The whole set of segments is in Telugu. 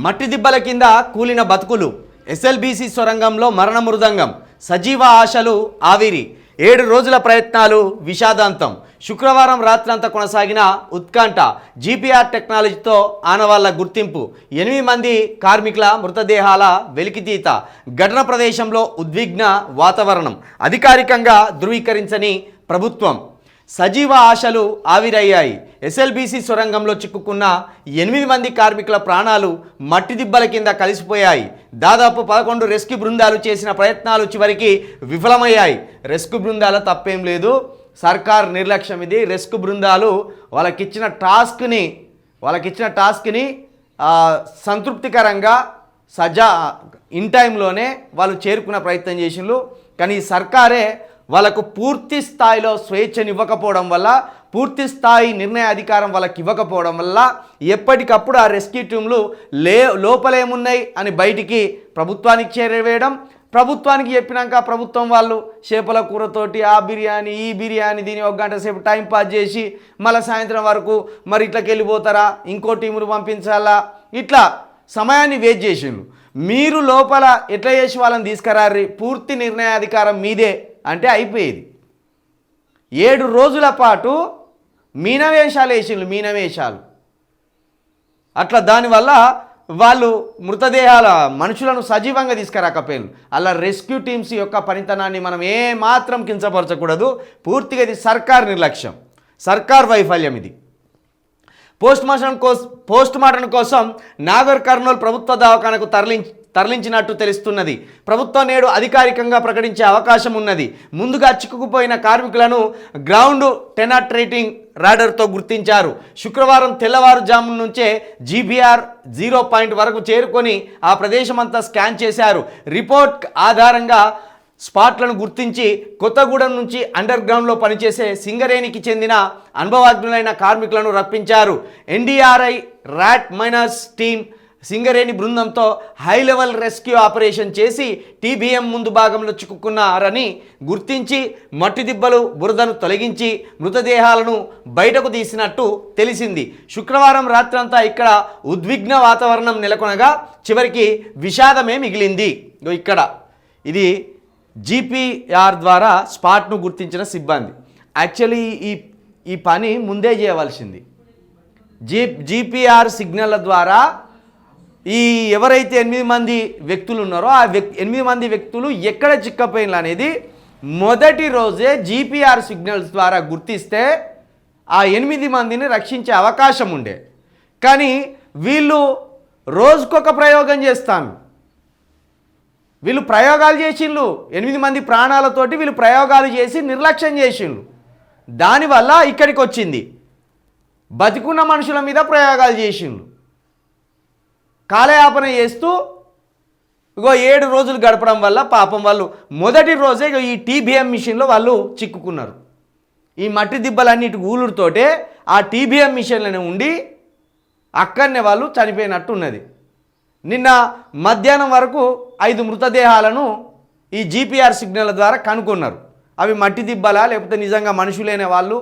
మట్టి దిబ్బల కింద కూలిన బతుకులు, ఎస్ఎల్బీసీ సొరంగంలో మరణ మృదంగం, సజీవ ఆశలు ఆవిరి, 7 రోజుల ప్రయత్నాలు విషాదాంతం. శుక్రవారం రాత్రంతా కొనసాగిన ఉత్కంఠ, జీపీఆర్ టెక్నాలజీతో ఆనవాళ్ల గుర్తింపు, 8 మంది కార్మికుల మృతదేహాల వెలికితీత. ఘటన ప్రదేశంలో ఉద్విగ్న వాతావరణం, అధికారికంగా ధృవీకరించని ప్రభుత్వం. సజీవ ఆశలు ఆవిరయ్యాయి. ఎస్ఎల్బీసీ సొరంగంలో చిక్కుకున్న 8 మంది కార్మికుల ప్రాణాలు మట్టి దిబ్బల కింద కలిసిపోయాయి. దాదాపు 11 రెస్క్యూ బృందాలు చేసిన ప్రయత్నాలు చివరికి విఫలమయ్యాయి. రెస్క్యూ బృందాల తప్పేం లేదు, సర్కార్ నిర్లక్ష్యం ఇది. రెస్క్యూ బృందాలు వాళ్ళకిచ్చిన టాస్క్ని సంతృప్తికరంగా ఇన్ టైంలోనే వాళ్ళు చేరుకున్న ప్రయత్నం చేసిండ్రు. కానీ సర్కారే వాళ్ళకు పూర్తి స్థాయిలో స్వేచ్ఛనివ్వకపోవడం వల్ల, పూర్తి స్థాయి నిర్ణయ అధికారం వాళ్ళకి ఇవ్వకపోవడం వల్ల ఎప్పటికప్పుడు ఆ రెస్క్యూ టీంలు లోపలేమున్నాయి అని బయటికి ప్రభుత్వానికి చేరవేయడం, ప్రభుత్వానికి చెప్పినాక ప్రభుత్వం వాళ్ళు చేపల కూరతోటి ఆ బిర్యానీ ఈ బిర్యానీ దీని 1 గంట సేపు టైం పాస్ చేసి మళ్ళీ సాయంత్రం వరకు మరి ఇట్లకి వెళ్ళిపోతారా, ఇంకో టీములు పంపించాలా, ఇట్లా సమయాన్ని వేస్ట్ చేసిండ్రు. మీరు లోపల ఎట్లా చేసి వాళ్ళని తీసుకురారి, పూర్తి నిర్ణయాధికారం మీదే అంటే అయిపోయేది. 7 రోజుల పాటు మీనవేషాలు వేసిండ్రు, మీనవేషాలు. అట్లా దానివల్ల వాళ్ళు మృతదేహాల మనుషులను సజీవంగా తీసుకురాకపోయారు. అలా రెస్క్యూ టీమ్స్ యొక్క పనితనాన్ని మనం ఏమాత్రం కించపరచకూడదు. పూర్తిగా ఇది సర్కార్ నిర్లక్ష్యం, సర్కార్ వైఫల్యం ఇది. పోస్ట్ మార్టం కోసం నాగర్ కర్నూలు ప్రభుత్వ దవాఖానకు తరలించినట్టు తెలుస్తున్నది. ప్రభుత్వం నేడు అధికారికంగా ప్రకటించే అవకాశం ఉన్నది. ముందుగా చిక్కుకుపోయిన కార్మికులను గ్రౌండ్ పెనట్రేటింగ్ రాడర్తో గుర్తించారు. శుక్రవారం తెల్లవారుజాము నుంచే జీపీఆర్ 0 పాయింట్ వరకు చేరుకొని ఆ ప్రదేశమంతా స్కాన్ చేశారు. రిపోర్ట్ ఆధారంగా స్పాట్లను గుర్తించి కొత్తగూడెం నుంచి అండర్ గ్రౌండ్లో పనిచేసే సింగరేణికి చెందిన అనుభవజ్ఞులైన కార్మికులను రప్పించారు. NDRI rat miners team Singareni బృందంతో హై లెవెల్ రెస్క్యూ ఆపరేషన్ చేసి టీబీఎం ముందు భాగంలో చిక్కుకున్నారని గుర్తించి మట్టి దిబ్బలు బురదను తొలగించి మృతదేహాలను బయటకు తీసినట్టు తెలిసింది. శుక్రవారం రాత్రంతా ఇక్కడ ఉద్విగ్న వాతావరణం నెలకొనగా చివరికి విషాదమే మిగిలింది. ఇక్కడ ఇది జీపీఆర్ ద్వారా స్పాట్ను గుర్తించిన సిబ్బంది. యాక్చువల్లీ ఈ పని ముందే చేయవలసింది. జీపీఆర్ సిగ్నల్ల ద్వారా ఈ ఎవరైతే 8 మంది వ్యక్తులు ఉన్నారో ఆ 8 మంది వ్యక్తులు ఎక్కడ చిక్కపోయిన అనేది మొదటి రోజే జీపీఆర్ సిగ్నల్స్ ద్వారా గుర్తిస్తే ఆ 8 మందిని రక్షించే అవకాశం ఉండే. కానీ వీళ్ళు రోజుకొక ప్రయోగం చేస్తాను, వీళ్ళు ప్రయోగాలు చేసిండ్రు. 8 మంది ప్రాణాలతోటి వీళ్ళు ప్రయోగాలు చేసి నిర్లక్ష్యం చేసిండ్రు. దానివల్ల ఇక్కడికి వచ్చింది. బతికున్న మనుషుల మీద ప్రయోగాలు చేసిండ్రు, కాలయాపన చేస్తూ 7 రోజులు గడపడం వల్ల పాపం వాళ్ళు మొదటి రోజే ఈ టీబీఎం మిషన్లో వాళ్ళు చిక్కుకున్నారు. ఈ మట్టి దిబ్బలన్నిటి ఊలుడుతోటే ఆ టీబీఎం మిషన్లోనే ఉండి అక్కడనే వాళ్ళు చనిపోయినట్టు ఉన్నది. నిన్న మధ్యాహ్నం వరకు 5 మృతదేహాలను ఈ జీపీఆర్ సిగ్నల్ ద్వారా కనుక్కున్నారు. అవి మట్టి దిబ్బలా లేకపోతే నిజంగా మనుషులైన వాళ్ళు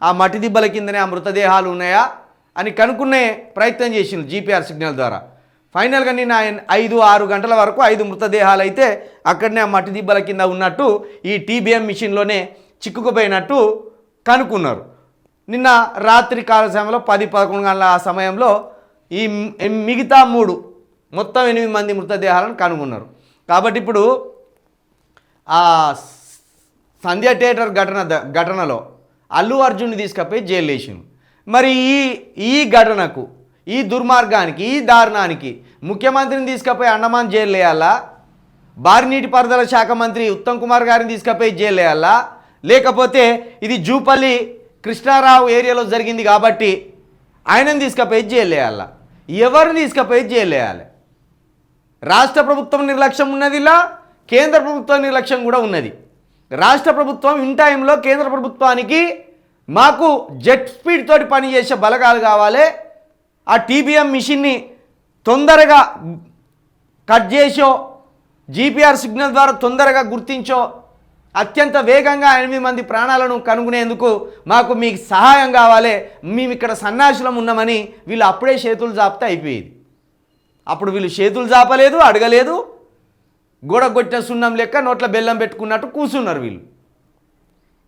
ఆ మట్టి దిబ్బల కిందనే ఆ మృతదేహాలు ఉన్నాయా అని కనుక్కునే ప్రయత్నం చేసిండ్రు జీపీఆర్ సిగ్నల్ ద్వారా. ఫైనల్గా నిన్న 5-6 గంటల వరకు 5 మృతదేహాలు అయితే అక్కడనే ఆ మట్టి దిబ్బల కింద ఉన్నట్టు ఈ టీబీఎం మిషన్లోనే చిక్కుకుపోయినట్టు కనుక్కున్నారు. నిన్న రాత్రి కాల సమయంలో 10-11 గంటల ఆ సమయంలో ఈ మిగతా 3 మొత్తం 8 మంది మృతదేహాలను కనుగొన్నారు. కాబట్టి ఇప్పుడు ఆ సంధ్య థియేటర్ ఘటనలో అల్లు అర్జున్ని తీసుకుపోయి జైలు వేసిండు. మరి ఈ ఘటనకు, ఈ దుర్మార్గానికి, ఈ దారుణానికి ముఖ్యమంత్రిని తీసుకుపోయి అండమాన్ జైలు వేయాలా, భారీ నీటిపారుదల శాఖ మంత్రి ఉత్తమ్ కుమార్ గారిని తీసుకుపోయి జైలు వేయాలా, లేకపోతే ఇది జూపల్లి కృష్ణారావు ఏరియాలో జరిగింది కాబట్టి ఆయనను తీసుకుపోయి జైలు వేయాలా? ఎవరిని తీసుకుపోయి జైలు వేయాలి? రాష్ట్ర ప్రభుత్వం నిర్లక్ష్యం ఉన్నది, ఇలా కేంద్ర ప్రభుత్వం నిర్లక్ష్యం కూడా ఉన్నది. రాష్ట్ర ప్రభుత్వం ఇన్ టైంలో కేంద్ర ప్రభుత్వానికి మాకు జెట్ స్పీడ్ తోటి పనిచేసే బలగాలు కావాలి, ఆ టీబీఎం మిషన్ని తొందరగా కట్ చేసో జీపీఆర్ సిగ్నల్ ద్వారా తొందరగా గుర్తించో అత్యంత వేగంగా 8 మంది ప్రాణాలను కనుగొనేందుకు మాకు మీకు సహాయం కావాలి, మేము ఇక్కడ సన్నాసులం ఉన్నామని వీళ్ళు అప్పుడే చేతులు జాపితే అయిపోయేది. అప్పుడు వీళ్ళు చేతులు చాపలేదు, అడగలేదు, గోడ కొట్టిన సున్నం లెక్క నోట్ల బెల్లం పెట్టుకున్నట్టు కూర్చున్నారు వీళ్ళు.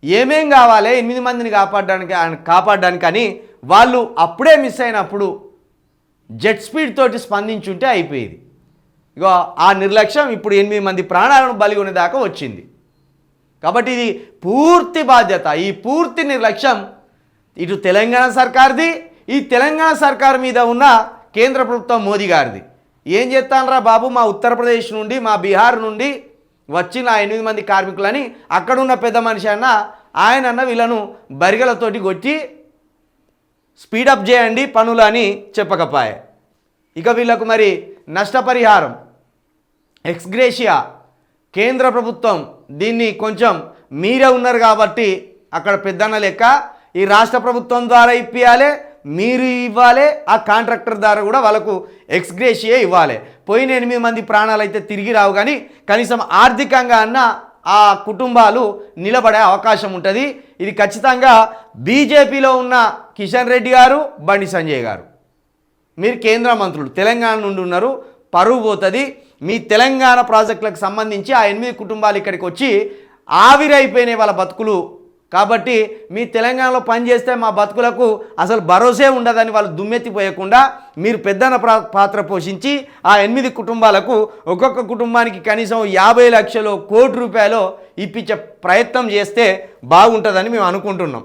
ఏమేం కావాలి 8 మందిని కాపాడడానికి అని వాళ్ళు అప్పుడే మిస్ అయినప్పుడు జెట్ స్పీడ్ తోటి స్పందించుంటే అయిపోయేది. ఇగో ఆ నిర్లక్ష్యం ఇప్పుడు 8 మంది ప్రాణాలను బలిగొనేదాకా వచ్చింది. కాబట్టి ఇది పూర్తి బాధ్యత, ఈ పూర్తి నిర్లక్ష్యం ఇటు తెలంగాణ సర్కార్ది, ఈ తెలంగాణ సర్కారు మీద ఉన్న కేంద్ర ప్రభుత్వం మోదీ గారిది. ఏం చేస్తానరా బాబు, మా ఉత్తరప్రదేశ్ నుండి మా బీహార్ నుండి వచ్చిన 8 మంది కార్మికులని అక్కడున్న పెద్ద మనిషి అన్న ఆయన వీళ్ళను బరిగలతోటి కొట్టి స్పీడప్ చేయండి పనులు అని చెప్పకపోయే. ఇక వీళ్ళకు మరి నష్టపరిహారం ఎక్స్గ్రేషియా కేంద్ర ప్రభుత్వం దీన్ని కొంచెం మీరే ఉన్నారు కాబట్టి అక్కడ పెద్దన్న లెక్క ఈ రాష్ట్ర ప్రభుత్వం ద్వారా ఇప్పియాలి, మీరు ఇవ్వాలి, ఆ కాంట్రాక్టర్ ద్వారా కూడా వాళ్ళకు ఎక్స్గ్రేషియా ఇవ్వాలి. పోయిన 8 మంది ప్రాణాలు అయితే తిరిగి రావు, కానీ కనీసం ఆర్థికంగా అన్న ఆ కుటుంబాలు నిలబడే అవకాశం ఉంటుంది. ఇది ఖచ్చితంగా బీజేపీలో ఉన్న కిషన్ రెడ్డి గారు, బండి సంజయ్ గారు, మీరు కేంద్ర మంత్రులు తెలంగాణ నుండి ఉన్నారు, పరువు పోతుంది. మీ తెలంగాణ ప్రాజెక్టులకు సంబంధించి ఆ 8 కుటుంబాలు ఇక్కడికి వచ్చి ఆవిరైపోయినాయి వాళ్ళ బతుకులు. కాబట్టి మీ తెలంగాణలో పనిచేస్తే మా బతుకులకు అసలు భరోసే ఉండదని వాళ్ళు దుమ్మెత్తిపోయకుండా మీరు పెద్దన్న పాత్ర పోషించి ఆ 8 కుటుంబాలకు ఒక్కొక్క కుటుంబానికి కనీసం 50 లక్షలు, ₹1 కోటి ఇప్పించే ప్రయత్నం చేస్తే బాగుంటుందని మేము అనుకుంటున్నాం.